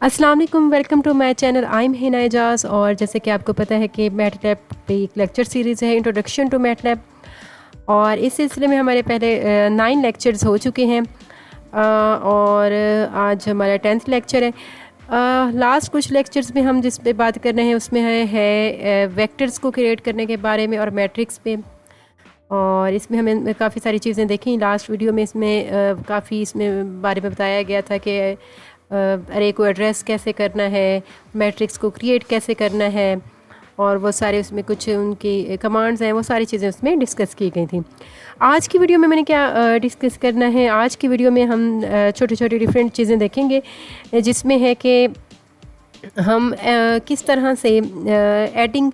अस्सलाम वालेकुम, welcome to my channel. I am Hina Ejaz. और जैसे कि आपको पता है कि मैटलैब पे एक लेक्चर सीरीज़ है इंट्रोडक्शन टू मैटलैब, और इस सिलसिले में हमारे पहले 9 लेक्चर्स हो चुके हैं और आज हमारा 10th लेक्चर है। लास्ट कुछ लेक्चर्स में हम जिस पे बात कर रहे हैं उसमें है वेक्टर्स को क्रिएट करने के बारे में और मैट्रिक्स पे, और इसमें हमें काफ़ी सारी चीज़ें देखी। लास्ट वीडियो में इसमें काफ़ी इसमें बारे में बताया गया था कि अरे को एड्रेस कैसे करना है, मैट्रिक्स को क्रिएट कैसे करना है, और वो सारे उसमें कुछ उनकी कमांड्स हैं, वो सारी चीज़ें उसमें डिस्कस की गई थी। आज की वीडियो में मैंने क्या डिस्कस करना है, आज की वीडियो में हम छोटी छोटी डिफरेंट चीज़ें देखेंगे, जिसमें है कि हम किस तरह से adding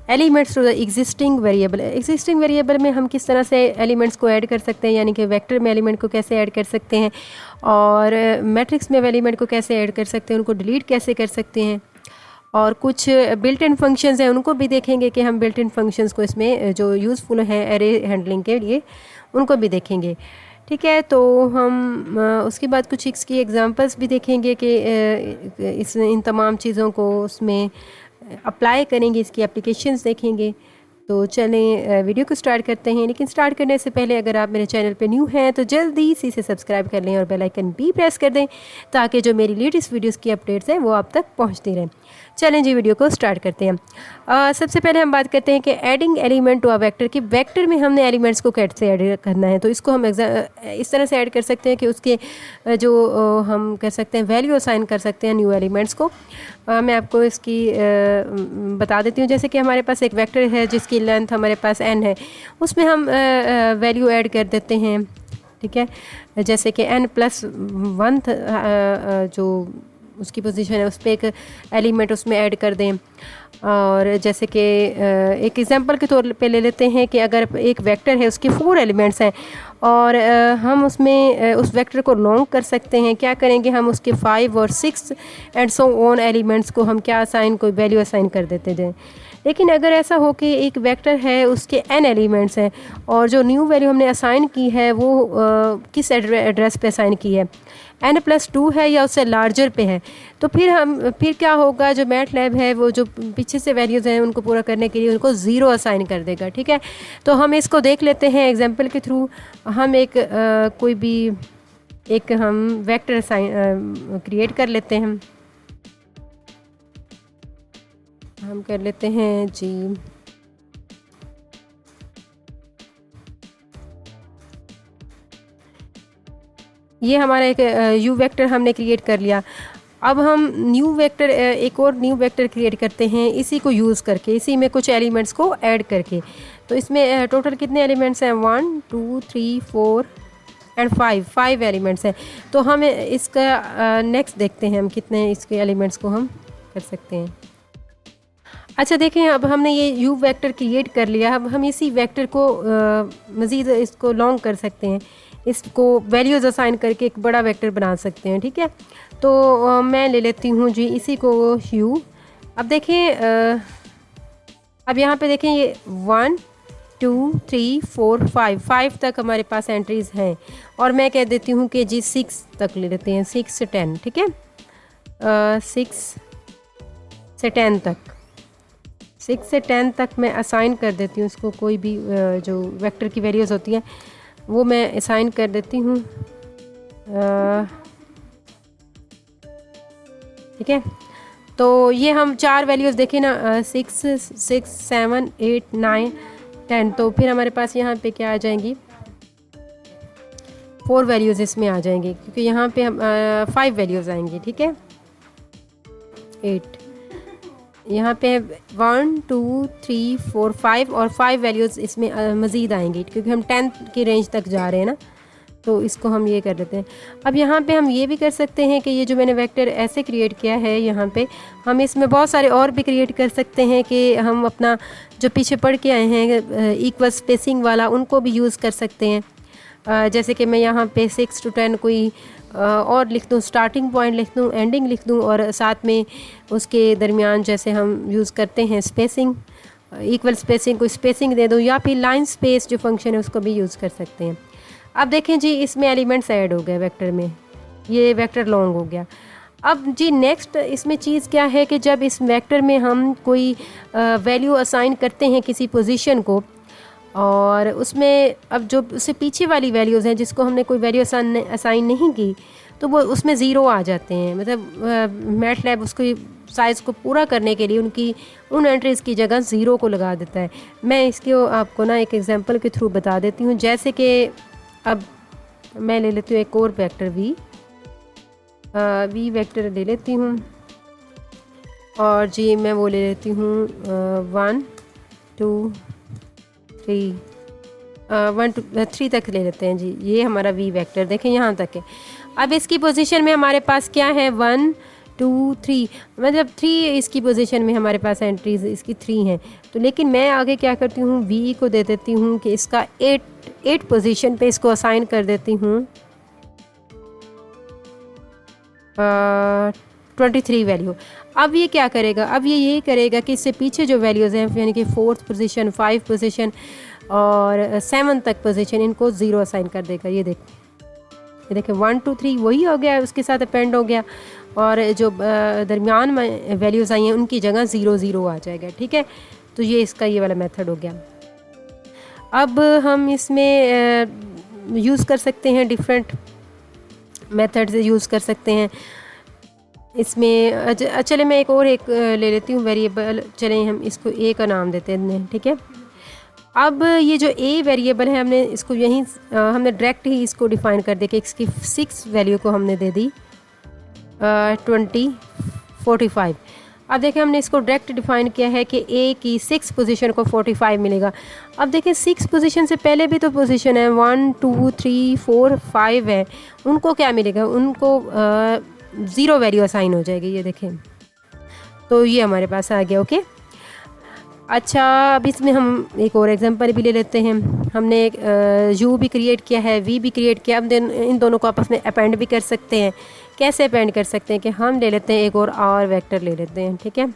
elements to the existing variable में हम किस तरह से एलिमेंट्स को ऐड कर सकते हैं, यानी कि वेक्टर में एलिमेंट को कैसे ऐड कर सकते हैं, और मैट्रिक्स में एलिमेंट को कैसे ऐड कर सकते हैं, उनको डिलीट कैसे कर सकते हैं, और कुछ बिल्ट इन फंक्शंस हैं उनको भी देखेंगे कि हम बिल्ट इन फंक्शंस को इसमें जो यूज़फुल हैं एरे हैंडलिंग के लिए उनको भी देखेंगे। ठीक है, तो हम उसके बाद कुछ इसकी एग्जांपल्स भी देखेंगे कि इन तमाम चीज़ों को उसमें अप्लाई करेंगे, इसकी एप्लीकेशंस देखेंगे। तो चलें वीडियो को स्टार्ट करते हैं, लेकिन स्टार्ट करने से पहले अगर आप मेरे चैनल पे न्यू हैं तो जल्दी से इसे सब्सक्राइब कर लें और बेल आइकन भी प्रेस कर दें ताकि जो मेरी लेटेस्ट वीडियोस की अपडेट्स हैं वो आप तक पहुंचती रहें। चलें जी, वीडियो को स्टार्ट करते हैं। सबसे पहले हम बात करते हैं कि adding element to a vector, कि वेक्टर में हमने एलिमेंट्स को कैसे ऐड करना है। तो इसको हम इस तरह से ऐड कर सकते हैं कि उसके जो हम कह सकते हैं वैल्यू असाइन कर सकते हैं न्यू एलिमेंट्स को। मैं आपको इसकी बता देती हूँ। जैसे कि हमारे पास एक वेक्टर है जिसकी लेंथ हमारे पास n है, उसमें हम वैल्यू ऐड कर देते हैं। ठीक है, जैसे कि n+1 जो उसकी पोजीशन है उस पर एक एलिमेंट उसमें ऐड कर दें। और जैसे कि एक एग्जांपल के तौर पे ले लेते हैं कि अगर एक वेक्टर है उसके 4 एलिमेंट्स हैं और हम उसमें उस वेक्टर को लॉन्ग कर सकते हैं। क्या करेंगे, हम उसके 5 और 6 एंड सो ऑन एलिमेंट्स को हम क्या असाइन, कोई वैल्यू असाइन कर देते हैं। लेकिन अगर ऐसा हो कि एक वेक्टर है उसके n एलिमेंट्स हैं और जो न्यू वैल्यू हमने असाइन की है वो किस एड्रेस पे असाइन की है, n+2 है या उससे लार्जर पे है, तो फिर क्या होगा, जो मैटलैब है वो जो पीछे से वैल्यूज़ हैं उनको पूरा करने के लिए उनको 0 असाइन कर देगा। ठीक है, तो हम इसको देख लेते हैं एग्जांपल के थ्रू। हम एक कोई भी एक हम वेक्टर असाइन क्रिएट कर लेते हैं। हम कर लेते हैं जी ये हमारा एक यू वेक्टर हमने क्रिएट कर लिया। अब हम न्यू वेक्टर एक और न्यू वेक्टर क्रिएट करते हैं इसी को यूज़ करके, इसी में कुछ एलिमेंट्स को ऐड करके। तो इसमें टोटल कितने एलिमेंट्स हैं, 1 2 3 4 एंड 5 एलिमेंट्स हैं। तो हम इसका नेक्स्ट देखते हैं हम कितने इसके एलिमेंट्स को हम कर सकते हैं। अच्छा देखें, अब हमने ये यू वेक्टर क्रिएट कर लिया। अब हम इसी वेक्टर को मज़ीद इसको लॉन्ग कर सकते हैं, इसको वैल्यूज़ असाइन करके एक बड़ा वेक्टर बना सकते हैं। ठीक है, तो मैं ले लेती हूँ जी इसी को यू। अब देखें अब यहाँ पे देखें ये 1 2 3 4 5 तक हमारे पास एंट्रीज़ हैं, और मैं कह देती हूँ कि जी 6 तक ले लेते हैं, 6 से 10। ठीक है, 6 से 10 तक, 6 से 10 तक मैं असाइन कर देती हूँ इसको। कोई भी जो वेक्टर की वैल्यूज़ होती हैं वो मैं असाइन कर देती हूँ। ठीक है, तो ये हम 4 वैल्यूज़ देखें ना, 6 6 7 8 9 10, तो फिर हमारे पास यहाँ पे क्या आ जाएंगी, 4 वैल्यूज़ इसमें आ जाएंगी, क्योंकि यहाँ पे हम 5 वैल्यूज़ आएंगी। ठीक है, 8 यहाँ पे 1 2 3 4 5 और 5 वैल्यूज़ इसमें मज़ीद आएंगी, क्योंकि हम 10 की रेंज तक जा रहे हैं ना, तो इसको हम ये कर देते हैं। अब यहाँ पे हम ये भी कर सकते हैं कि ये जो मैंने वेक्टर ऐसे क्रिएट किया है, यहाँ पे हम इसमें बहुत सारे और भी क्रिएट कर सकते हैं कि हम अपना जो पीछे पढ़ के आए हैं इक्वल स्पेसिंग वाला उनको भी यूज़ कर सकते हैं। जैसे कि मैं यहाँ पे 6 to 10 कोई और लिख दूँ, स्टार्टिंग पॉइंट लिख दूँ, एंडिंग लिख दूँ, और साथ में उसके दरमियान जैसे हम यूज़ करते हैं स्पेसिंग, इक्वल स्पेसिंग, कोई स्पेसिंग दे दूँ, या फिर लाइन स्पेस जो फंक्शन है उसको भी यूज़ कर सकते हैं। अब देखें जी, इसमें एलिमेंट्स ऐड हो गए वेक्टर में, ये वेक्टर लॉन्ग हो गया। अब जी नेक्स्ट इसमें चीज़ क्या है कि जब इस वेक्टर में हम कोई वैल्यू असाइन करते हैं किसी पोजीशन को, और उसमें अब जो उससे पीछे वाली वैल्यूज़ हैं जिसको हमने कोई वैल्यू असाइन नहीं की, तो वो उसमें ज़ीरो आ जाते हैं। मतलब मैटलैब उसको साइज़ को पूरा करने के लिए उन एंट्रीज़ की जगह ज़ीरो को लगा देता है। मैं इसको आपको ना एक एग्जांपल के थ्रू बता देती हूँ। जैसे कि अब मैं ले लेती हूँ एक और वेक्टर वी वेक्टर ले लेती हूँ, और जी मैं वो ले लेती हूँ 1 2 3 1 2 3 तक ले लेते हैं जी। ये हमारा वी वेक्टर देखें यहाँ तक है। अब इसकी पोजीशन में हमारे पास क्या है 1 2 3, मतलब 3 इसकी पोजीशन में हमारे पास एंट्रीज इसकी 3 हैं। तो लेकिन मैं आगे क्या करती हूँ, वी को दे देती हूँ कि इसका 8 पोजीशन पे इसको असाइन कर देती हूँ 23 वैल्यू। अब ये क्या करेगा, अब ये यही करेगा कि इससे पीछे जो वैल्यूज़ हैं यानी कि 4th पोजीशन 5 पोजीशन और 7 तक पोजीशन, इनको ज़ीरो असाइन कर देगा। ये देखें 1 2 3 वही हो गया, उसके साथ अपेंड हो गया, और जो दरमियान में वैल्यूज़ आई हैं उनकी जगह 0 0 आ जाएगा। ठीक है, तो ये इसका ये वाला मेथड हो गया। अब हम इसमें यूज़ कर सकते हैं डिफरेंट मेथड से यूज़ कर सकते हैं इसमें। चले मैं एक ले लेती हूँ वेरिएबल, चलें हम इसको ए का नाम देते हैं। ठीक है, अब ये जो ए वेरिएबल है हमने इसको यहीं हमने डायरेक्ट ही इसको डिफ़ाइन कर दिया कि इसकी 6 वैल्यू को हमने दे दी 20 45। अब देखें हमने इसको डायरेक्ट डिफ़ाइन किया है कि ए की 6 पोजीशन को 45 मिलेगा। अब देखें 6 पोजीशन से पहले भी तो पोजीशन है 1 2 3 4 5 है, उनको क्या मिलेगा, उनको 0 वैल्यू असाइन हो जाएगी। ये देखें, तो ये हमारे पास आ गया। ओके, अच्छा अब इसमें हम एक और एग्जांपल भी ले लेते हैं। हमने एक यू भी क्रिएट किया है, वी भी क्रिएट किया। अब इन दोनों को आपस में अपेंड भी कर सकते हैं। कैसे अपेंड कर सकते हैं कि हम ले लेते हैं एक और आर वेक्टर ले लेते हैं। ठीक है,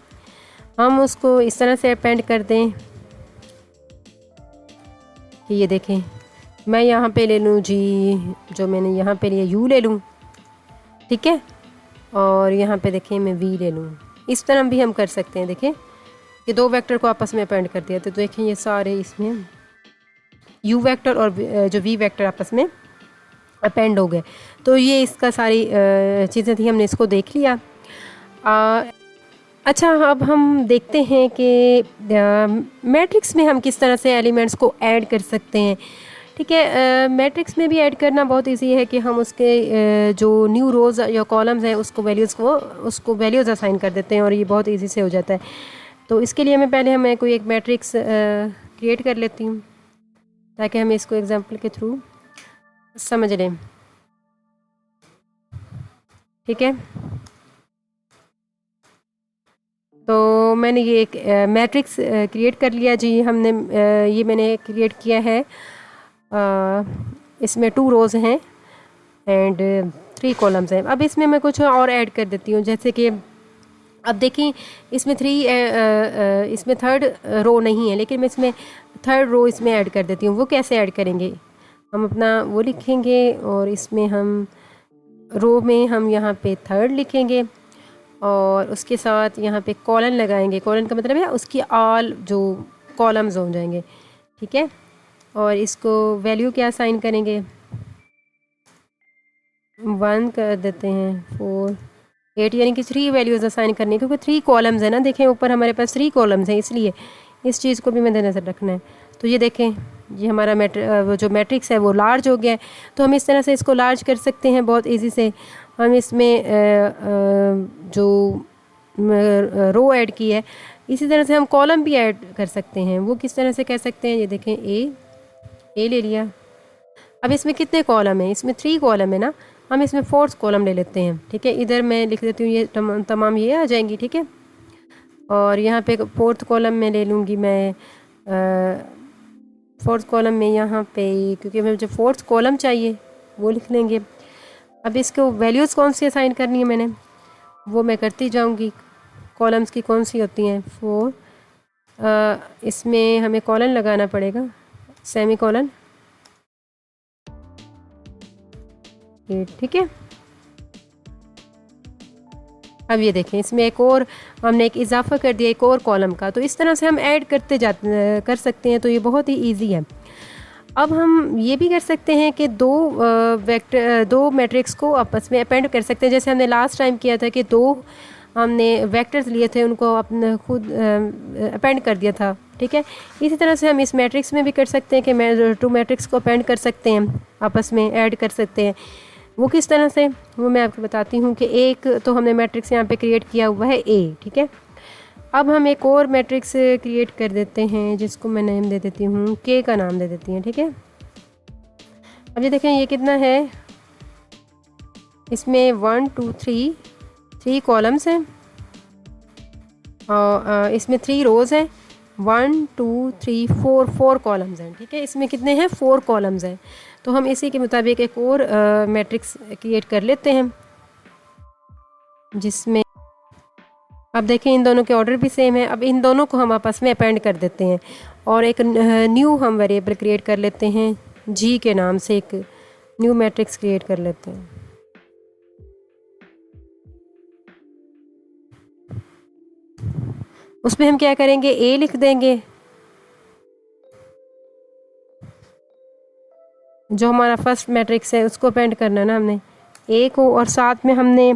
हम उसको इस तरह से अपेंड कर दें कि ये देखें, मैं यहाँ पे ले लूँ जी, जो मैंने यहाँ पे लिया यू ले लूँ। ठीक है, और यहाँ पे देखें मैं वी ले लूँ। इस तरह भी हम कर सकते हैं। देखें ये दो वेक्टर को आपस में अपेंड कर दिया, तो देखें ये सारे इसमें यू वेक्टर और जो वी वेक्टर आपस में अपेंड हो गए। तो ये इसका सारी चीज़ें थी, हमने इसको देख लिया। अच्छा, अब हम देखते हैं कि मैट्रिक्स में हम किस तरह से एलिमेंट्स को ऐड कर सकते हैं। ठीक है, मैट्रिक्स में भी ऐड करना बहुत इजी है कि हम उसके जो न्यू रोज़ या कॉलम्स हैं उसको वैल्यूज़ असाइन कर देते हैं, और ये बहुत इजी से हो जाता है। तो इसके लिए मैं कोई एक मैट्रिक्स क्रिएट कर लेती हूँ ताकि हम इसको एग्जांपल के थ्रू समझ लें। ठीक है, तो मैंने ये एक मैट्रिक्स क्रिएट कर लिया जी। ये मैंने क्रिएट किया है, इसमें 2 रोज़ हैं एंड 3 कॉलम्स हैं। अब इसमें मैं कुछ और ऐड कर देती हूँ, जैसे कि अब देखिए इसमें इसमें 3rd रो नहीं है, लेकिन मैं इसमें 3rd रो इसमें ऐड कर देती हूँ। वो कैसे ऐड करेंगे, हम अपना वो लिखेंगे और इसमें हम रो में हम यहाँ पे 3rd लिखेंगे और उसके साथ यहाँ पे कॉलन लगाएंगे। कॉलन का मतलब है उसकी ऑल जो कॉलम्स हो जाएंगे। ठीक है, और इसको वैल्यू क्या असाइन करेंगे, 1 कर देते हैं 4 8, यानी कि 3 वैल्यूज़ असाइन करनी, क्योंकि 3 कॉलम्स है ना। देखें ऊपर हमारे पास 3 कॉलम्स हैं, इसलिए इस चीज़ को भी मद्देनज़र रखना है। तो ये देखें, ये हमारा वो जो मैट्रिक्स है वो लार्ज हो गया है। तो हम इस तरह से इसको लार्ज कर सकते हैं बहुत इजी से। हम इसमें जो रो ऐड की है, इसी तरह से हम कॉलम भी ऐड कर सकते हैं। वो किस तरह से कर सकते हैं, ये देखें ए ले लिया। अब इसमें कितने कॉलम हैं, इसमें 3 कॉलम है ना। हम इसमें 4th कॉलम ले लेते हैं। ठीक है, इधर मैं लिख देती हूँ, ये तमाम ये आ जाएंगी। ठीक है, और यहाँ पे 4th कॉलम में ले लूँगी मैं 4th कॉलम में यहाँ पे, क्योंकि मुझे 4th कॉलम चाहिए, वो लिख लेंगे। अब इसको वैल्यूज़ कौन सी असाइन करनी है मैंने, वो मैं करती जाऊँगी। कॉलम्स की कौन सी होती हैं, 4। इसमें हमें कॉलन लगाना पड़ेगा, सेमी कॉलन। ठीक है, अब ये देखें इसमें एक और हमने एक इजाफा कर दिया एक और कॉलम का। तो इस तरह से हम ऐड करते कर सकते हैं। तो ये बहुत ही ईजी है। अब हम ये भी कर सकते हैं कि दो मैट्रिक्स को आपस में अपेंड कर सकते हैं। जैसे हमने लास्ट टाइम किया था कि दो हमने वेक्टर्स लिए थे, उनको अपने खुद अपेंड कर दिया था, ठीक है। इसी तरह से हम इस मैट्रिक्स में भी कर सकते हैं कि टू मैट्रिक्स को अपेंड कर सकते हैं, आपस में ऐड कर सकते हैं। वो किस तरह से, वो मैं आपको बताती हूँ। कि एक तो हमने मैट्रिक्स यहाँ पे क्रिएट किया हुआ है ए, ठीक है। अब हम एक और मैट्रिक्स क्रिएट कर देते हैं जिसको मैं नेम दे देती हूँ, के का नाम दे देती हूँ, ठीक है। अब ये देखें ये कितना है, इसमें 1 2 3 कॉलम्स हैं और इसमें 3 रोज़ हैं। 1 2 3 4 कॉलम्स हैं, ठीक है। इसमें कितने हैं, 4 कॉलम्स हैं। तो हम इसी के मुताबिक एक और मैट्रिक्स क्रिएट कर लेते हैं जिसमें अब देखें इन दोनों के ऑर्डर भी सेम है। अब इन दोनों को हम आपस में अपेंड कर देते हैं और एक न्यू हम वेरिएबल क्रिएट कर लेते हैं, जी के नाम से एक न्यू मैट्रिक्स क्रिएट कर लेते हैं। उसमें हम क्या करेंगे, ए लिख देंगे जो हमारा फर्स्ट मैट्रिक्स है उसको अपेंड करना है ना हमने ए को, और साथ में हमने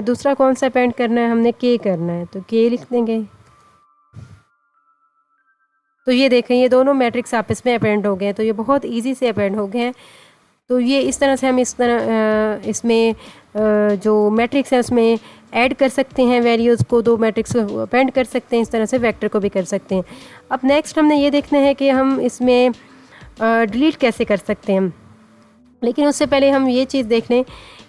दूसरा कौन सा अपेंड करना है, हमने के करना है, तो के लिख देंगे। तो ये देखें ये दोनों मैट्रिक्स आपस में अपेंड हो गए हैं। तो ये बहुत इजी से अपेंड हो गए हैं। तो ये इस तरह से हम इसमें जो मैट्रिक्स है उसमें ऐड कर सकते हैं वैल्यूज़ को, दो मैट्रिक्स को अपेंड कर सकते हैं, इस तरह से वेक्टर को भी कर सकते हैं। अब नेक्स्ट हमने ये देखना है कि हम इसमें डिलीट कैसे कर सकते हैं। लेकिन उससे पहले हम ये चीज़ देख लें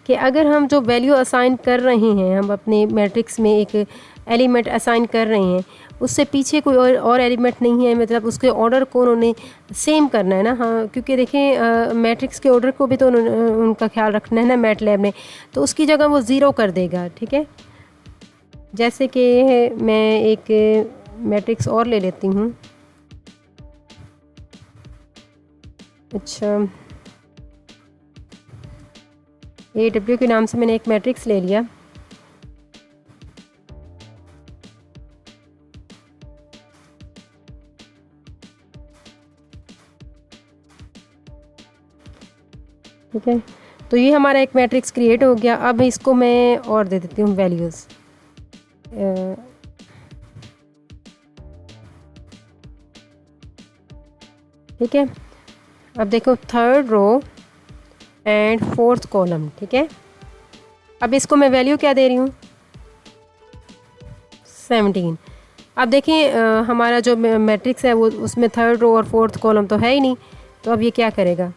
कि अगर हम जो वैल्यू असाइन कर रहे हैं, हम अपने मैट्रिक्स में एक एलिमेंट असाइन कर रहे हैं, उससे पीछे कोई और एलिमेंट नहीं है, मतलब उसके ऑर्डर को उन्होंने सेम करना है ना। हाँ, क्योंकि देखें मैट्रिक्स के ऑर्डर को भी तो उनका ख्याल रखना है ना मैटलैब ने। तो उसकी जगह वो ज़ीरो कर देगा, ठीक है। जैसे कि मैं एक मैट्रिक्स और ले लेती हूँ। अच्छा, AW के नाम से मैंने एक मैट्रिक्स ले लिया। ठीक है, तो ये हमारा एक मैट्रिक्स क्रिएट हो गया। अब इसको मैं और दे देती हूँ वैल्यूज़। ठीक है, अब देखो third row and fourth column, ठीक है। अब इसको मैं वैल्यू क्या दे रही हूँ, 17। अब देखिए हमारा जो मैट्रिक्स है वो उसमें थर्ड रो और फोर्थ कॉलम तो है ही नहीं। तो अब ये क्या करेगा,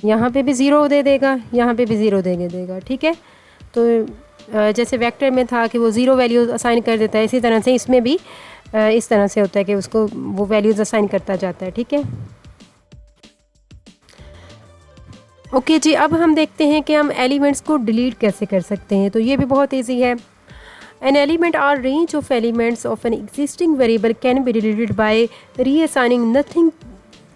यहाँ पे भी ज़ीरो दे देगा, यहाँ पे भी ज़ीरो दे देगा, ठीक है। तो जैसे वेक्टर में था कि वो ज़ीरो वैल्यूज़ असाइन कर देता है, इसी तरह से इसमें भी इस तरह से होता है कि उसको वो वैल्यूज़ असाइन करता जाता है, ठीक है। ओके जी, अब हम देखते हैं कि हम एलिमेंट्स को डिलीट कैसे कर सकते हैं। तो ये भी बहुत ईजी है। An element or range of elements of an existing variable can be deleted by reassigning nothing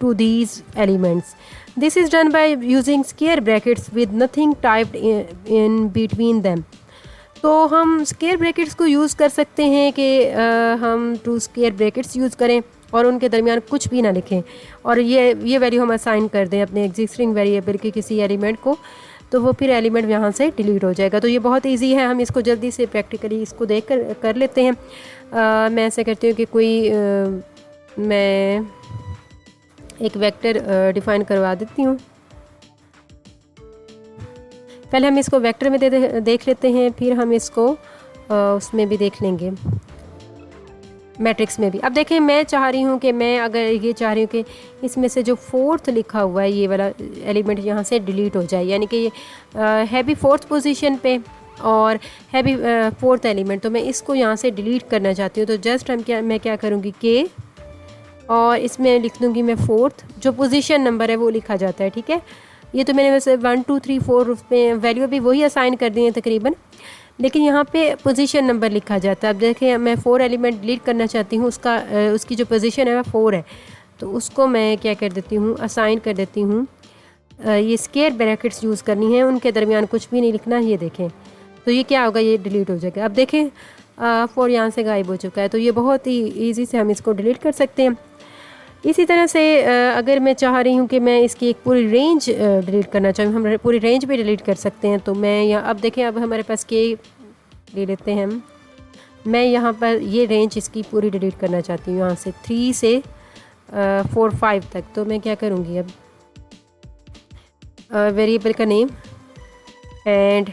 to these elements. This is done by using square brackets with nothing typed in between them. तो हम square brackets को use कर सकते हैं कि हम to square brackets use करें और उनके दरमियान कुछ भी ना लिखें, और ये वैल्यू हम असाइन कर दें अपने एग्जिस्टिंग वेरिएबल के किसी एलिमेंट को, तो वो फिर एलिमेंट यहाँ से डिलीट हो जाएगा। तो ये बहुत इजी है, हम इसको जल्दी से प्रैक्टिकली इसको देख कर लेते हैं। मैं ऐसे करती हूँ कि मैं एक वेक्टर डिफ़ाइन करवा देती हूँ। पहले हम इसको वेक्टर में देख लेते हैं, फिर हम इसको उसमें भी देख लेंगे, मैट्रिक्स में भी। अब देखें मैं चाह रही हूँ कि मैं अगर ये चाह रही हूँ कि इसमें से जो फोर्थ लिखा हुआ है ये वाला एलिमेंट यहाँ से डिलीट हो जाए, यानी कि ये है भी फोर्थ पोजीशन पे और है भी फोर्थ एलिमेंट, तो मैं इसको यहाँ से डिलीट करना चाहती हूँ। तो जस्ट मैं क्या करूँगी के, और इसमें लिख दूँगी मैं फोर्थ, जो पोजीशन नंबर है वो लिखा जाता है, ठीक है। ये तो मैंने वैसे 1 2 3 4 उसमें वैल्यू भी वही असाइन कर दी है तकरीबन, लेकिन यहाँ पे पोजीशन नंबर लिखा जाता है। अब देखें मैं 4 एलिमेंट डिलीट करना चाहती हूँ, उसकी जो पोजीशन है वह 4 है, तो उसको मैं क्या कर देती हूँ, असाइन कर देती हूँ। ये स्क्वायर ब्रैकेट्स यूज़ करनी है, उनके दरमियान कुछ भी नहीं लिखना। ये देखें तो ये क्या होगा, ये डिलीट हो जाएगा। अब देखें 4 यहाँ से गायब हो चुका है। तो ये बहुत ही ईजी से हम इसको डिलीट कर सकते हैं। इसी तरह से अगर मैं चाह रही हूँ कि मैं इसकी एक पूरी रेंज डिलीट करना चाहूँ, हम पूरी रेंज भी डिलीट कर सकते हैं। तो मैं यहाँ अब देखें, अब हमारे पास के ले लेते हैं हम। मैं यहाँ पर ये रेंज इसकी पूरी डिलीट करना चाहती हूँ, यहाँ से 3 से 4 5 तक। तो मैं क्या करूँगी, अब वेरिएबल का नेम एंड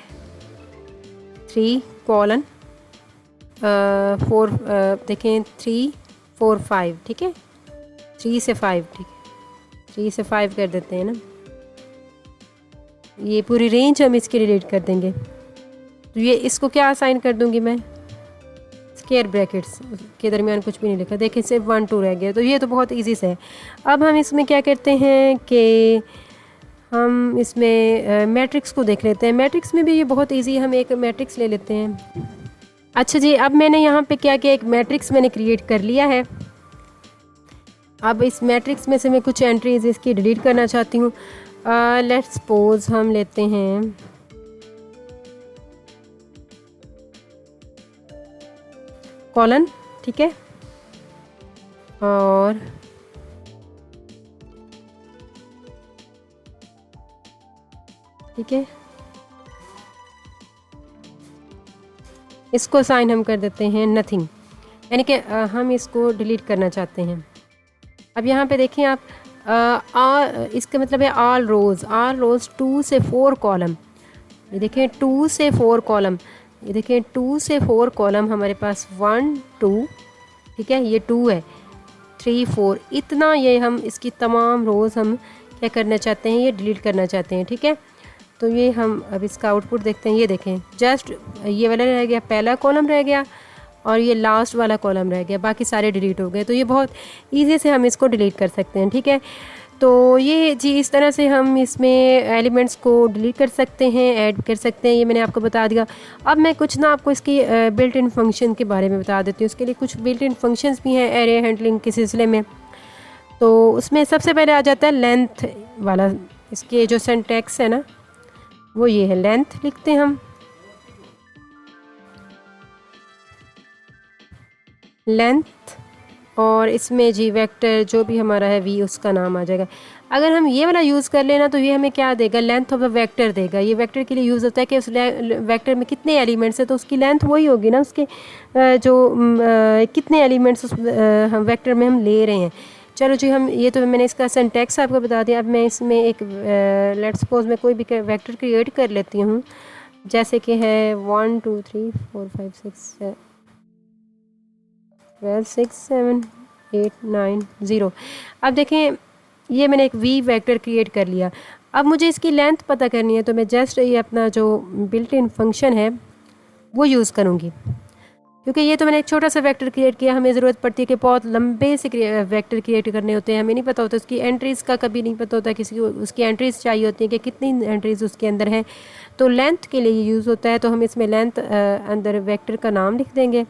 3 कॉलन 4 देखें 3 4 5, ठीक है, 3 से 5, ठीक है, 3 से 5 कर देते हैं ना। ये पूरी रेंज हम इसकी डिलीट कर देंगे। तो ये इसको क्या असाइन कर दूंगी मैं, स्क्वायर ब्रैकेट्स के दरमियान कुछ भी नहीं लिखा, देखें सिर्फ 1 2 रह गया। तो ये तो बहुत इजी से है। अब हम इसमें क्या करते हैं कि हम इसमें मैट्रिक्स को देख लेते हैं। मैट्रिक्स में भी ये बहुत इजी है, हम एक मैट्रिक्स ले लेते हैं। अच्छा जी, अब मैंने यहाँ पे क्या किया, एक मैट्रिक्स मैंने क्रिएट कर लिया है। अब इस मैट्रिक्स में से मैं कुछ एंट्रीज इसकी डिलीट करना चाहती हूँ। लेट्स सपोज हम लेते हैं कॉलन, ठीक है, और ठीक है, इसको साइन हम कर देते हैं नथिंग, यानी कि हम इसको डिलीट करना चाहते हैं। अब यहाँ पे देखें आप, इसका मतलब है ऑल रोज़ 2 से 4 कॉलम। ये देखें 2 से 4 कॉलम, ये देखें 2 से 4 कॉलम हमारे पास 1 2, ठीक है, ये 2 है, 3 4, इतना ये हम इसकी तमाम रोज़ हम क्या करना चाहते हैं, ये डिलीट करना चाहते हैं, ठीक है। तो ये हम अब इसका आउटपुट देखते हैं। ये देखें जस्ट ये वाला रह गया, पहला कॉलम रह गया और ये लास्ट वाला कॉलम रह गया, बाकी सारे डिलीट हो गए। तो ये बहुत ईजी से हम इसको डिलीट कर सकते हैं, ठीक है। तो ये जी इस तरह से हम इसमें एलिमेंट्स को डिलीट कर सकते हैं, ऐड कर सकते हैं, ये मैंने आपको बता दिया। अब मैं कुछ ना आपको इसकी बिल्ट इन फंक्शन के बारे में बता देती हूँ। उसके लिए कुछ बिल्ट इन फंक्शंस भी हैं एरे हैंडलिंग के सिलसिले में। तो उसमें सबसे पहले आ जाता है लेंथ वाला। इसके जो सिंटैक्स है ना, वो ये है, लेंथ लिखते हैं हम, लेंथ, और इसमें जी वेक्टर जो भी हमारा है वी, उसका नाम आ जाएगा। अगर हम ये वाला यूज़ कर लेना तो ये हमें क्या देगा, लेंथ ऑफ द वेक्टर देगा। ये वेक्टर के लिए यूज़ होता है कि उस वेक्टर में कितने एलिमेंट्स हैं, तो उसकी लेंथ वही होगी ना, उसके कितने एलिमेंट्स उस हम वेक्टर में हम ले रहे हैं। चलो जी, हम ये तो मैंने इसका सिंटैक्स आपको बता दिया। अब मैं इसमें एक लेट्स सपोज मैं कोई भी वेक्टर क्रिएट कर लेती हूँ, जैसे कि है 1 2 3 4 5 6 12 6 7 8 9 0। अब देखें ये मैंने एक वी वेक्टर क्रिएट कर लिया। अब मुझे इसकी लेंथ पता करनी है, तो मैं जस्ट ये अपना जो बिल्ट इन फंक्शन है वो यूज़ करूँगी, क्योंकि ये तो मैंने एक छोटा सा वेक्टर क्रिएट किया। हमें ज़रूरत पड़ती है कि बहुत लंबे से वेक्टर क्रिएट करने होते हैं, हमें नहीं पता होता उसकी एंट्रीज़ का, कभी नहीं पता होता किसी को उसकी एंट्रीज़ चाहिए होती हैं कि कितनी एंट्रीज़ उसके अंदर हैं। तो लेंथ के लिए यूज़ होता है। तो हम इसमें लेंथ अंदर वेक्टर का नाम लिख देंगे।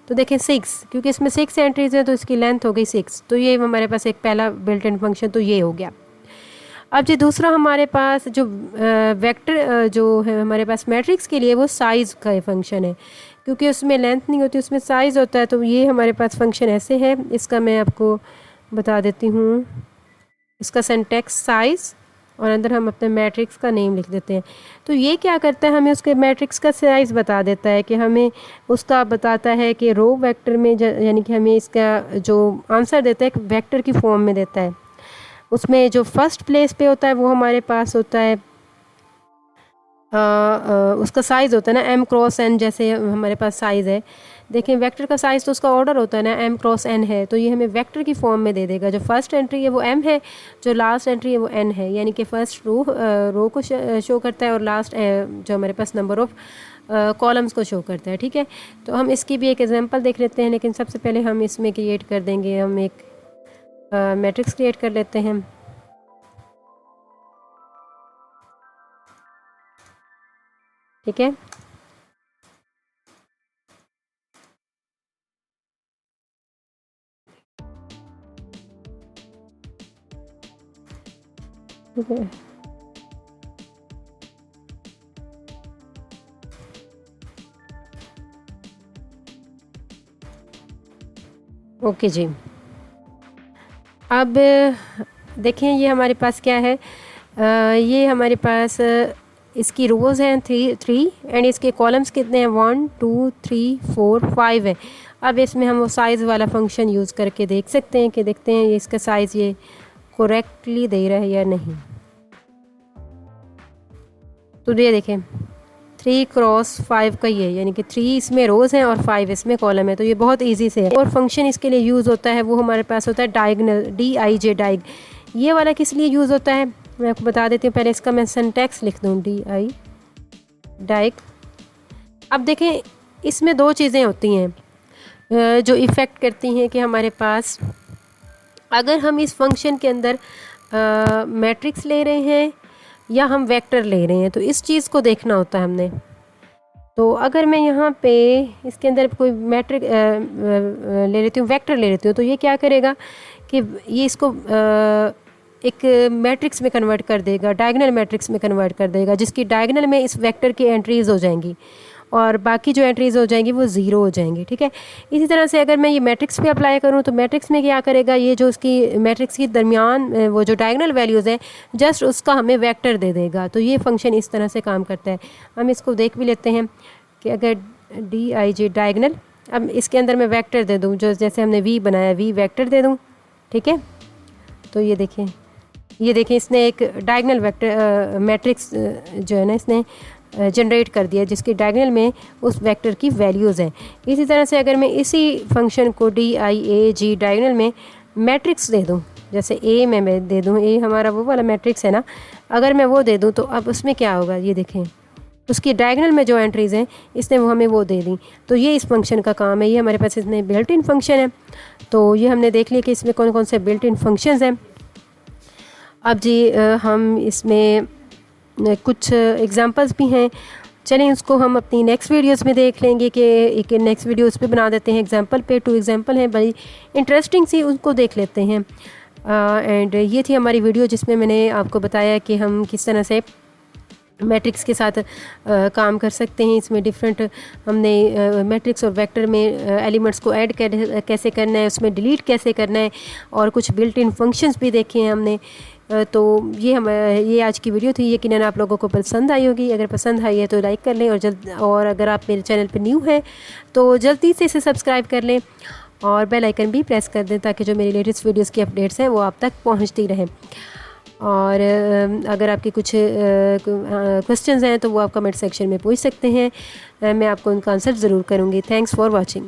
तो देखें 6, क्योंकि इसमें 6 एंट्रीज़ हैं तो इसकी लेंथ हो गई 6। तो ये हमारे पास एक पहला बिल्ट इन फंक्शन तो ये हो गया। अब जी दूसरा हमारे पास जो वेक्टर जो है हमारे पास मैट्रिक्स के लिए, वो साइज़ का फंक्शन है, क्योंकि उसमें लेंथ नहीं होती, उसमें साइज़ होता है। तो ये हमारे पास फंक्शन ऐसे है, इसका मैं आपको बता देती हूँ। इसका सिंटैक्स साइज़, और अंदर हम अपने मैट्रिक्स का नेम लिख देते हैं। तो ये क्या करता है, हमें उसके मैट्रिक्स का साइज़ बता देता है, कि हमें उसका बताता है कि रो वेक्टर में यानी कि हमें इसका जो आंसर देता है एक वेक्टर की फॉर्म में देता है। उसमें जो फर्स्ट प्लेस पे होता है वो हमारे पास होता है उसका साइज़ होता है ना m×n, जैसे हमारे पास साइज़ है। देखें वेक्टर का साइज़ तो उसका ऑर्डर होता है ना, m×n है। तो ये हमें वेक्टर की फॉर्म में दे देगा। जो फर्स्ट एंट्री है वो m है, जो लास्ट एंट्री है वो n है, यानी कि फर्स्ट रो को शो करता है और लास्ट जो हमारे पास नंबर ऑफ़ कॉलम्स को शो करता है, ठीक है। तो हम इसकी भी एक एग्जांपल देख लेते हैं, लेकिन सबसे पहले हम इसमें क्रिएट कर देंगे, हम एक मैट्रिक्स क्रिएट कर लेते हैं। ठीक है, ठीक है। ओके जी। अब देखें ये हमारे पास क्या है, ये हमारे पास इसकी रोज़ हैं थ्री एंड इसके कॉलम्स कितने हैं 1 2 3 4 5 है। अब इसमें हम वो साइज़ वाला फंक्शन यूज़ करके देख सकते हैं कि देखते हैं ये इसका साइज़ ये करेक्टली दे रहा है या नहीं। तो ये देखें 3 क्रॉस 5 का ही है, यानी कि 3 इसमें रोज़ हैं और 5 इसमें कॉलम है, तो ये बहुत इजी से है। और फंक्शन इसके लिए यूज़ होता है वो हमारे पास होता है डायगनल, DIJ डाइग। ये वाला किस लिए यूज़ होता है मैं आपको बता देती हूँ, पहले इसका मैं सिंटैक्स लिख दूँ DI डाइग। अब देखें इसमें दो चीज़ें होती हैं जो इफ़ेक्ट करती हैं कि हमारे पास अगर हम इस फंक्शन के अंदर मैट्रिक्स ले रहे हैं या हम वेक्टर ले रहे हैं, तो इस चीज़ को देखना होता है हमने। तो अगर मैं यहाँ पे इसके अंदर कोई मैट्रिक ले लेती हूँ, वेक्टर ले लेती हूँ, तो ये क्या करेगा कि ये इसको एक मैट्रिक्स में कन्वर्ट कर देगा, डायगोनल मैट्रिक्स में कन्वर्ट कर देगा, जिसकी डायगोनल में इस वेक्टर की एंट्रीज़ हो जाएंगी और बाकी जो एंट्रीज़ हो जाएंगी वो ज़ीरो हो जाएंगी। ठीक है, इसी तरह से अगर मैं ये मैट्रिक्स पे अप्लाई करूँ तो मैट्रिक्स में क्या करेगा, ये जो उसकी मैट्रिक्स के दरमियान वो जो डायगोनल वैल्यूज़ हैं जस्ट उसका हमें वेक्टर दे देगा। तो ये फंक्शन इस तरह से काम करता है। हम इसको देख भी लेते हैं कि अगर DIJ डायगोनल, अब इसके अंदर मैं वेक्टर दे दूँ, जो जैसे हमने V बनाया V वेक्टर दे दूँ। ठीक है, तो ये देखें इसने एक डायगोनल वेक्टर मैट्रिक्स जो है ना इसने जनरेट कर दिया, जिसकी डायगोनल में उस वेक्टर की वैल्यूज़ हैं। इसी तरह से अगर मैं इसी फंक्शन को DIAG डायगोनल में मैट्रिक्स दे दूं, जैसे A में मैं दे दूं, A हमारा वो वाला मैट्रिक्स है ना, अगर मैं वो दे दूं तो अब उसमें क्या होगा, ये देखें उसकी डायगोनल में जो एंट्रीज़ हैं इसने वो हमें वो दे दी। तो ये इस फंक्शन का काम है, ये हमारे पास इसमें बिल्ट इन फंक्शन है। तो ये हमने देख लिया कि इसमें कौन कौन से बिल्ट इन फंक्शंस हैं। अब जी हम इसमें कुछ एग्जांपल्स भी हैं, चलें उसको हम अपनी नेक्स्ट वीडियोस में देख लेंगे कि एक नेक्स्ट वीडियोस पे बना देते हैं एग्जांपल पे। 2 एग्जांपल हैं बड़ी इंटरेस्टिंग सी, उनको देख लेते हैं। एंड ये थी हमारी वीडियो जिसमें मैंने आपको बताया कि हम किस तरह से मैट्रिक्स के साथ काम कर सकते हैं। इसमें डिफरेंट हमने मैट्रिक्स और वेक्टर में एलिमेंट्स को ऐड कैसे करना है, उसमें डिलीट कैसे करना है, और कुछ बिल्ट इन फंक्शंस भी देखे हैं हमने। तो ये आज की वीडियो थी, यकीनन आप लोगों को पसंद आई होगी। अगर पसंद आई है तो लाइक कर लें, और अगर आप मेरे चैनल पर न्यू हैं तो जल्दी से इसे सब्सक्राइब कर लें और बेल आइकन भी प्रेस कर दें, ताकि जो मेरी लेटेस्ट वीडियोस की अपडेट्स हैं वो आप तक पहुंचती रहें। और अगर आपके कुछ क्वेश्चंस हैं तो वो आप कमेंट सेक्शन में पूछ सकते हैं, मैं आपको उनका आंसर ज़रूर करूँगी। Thanks for watching.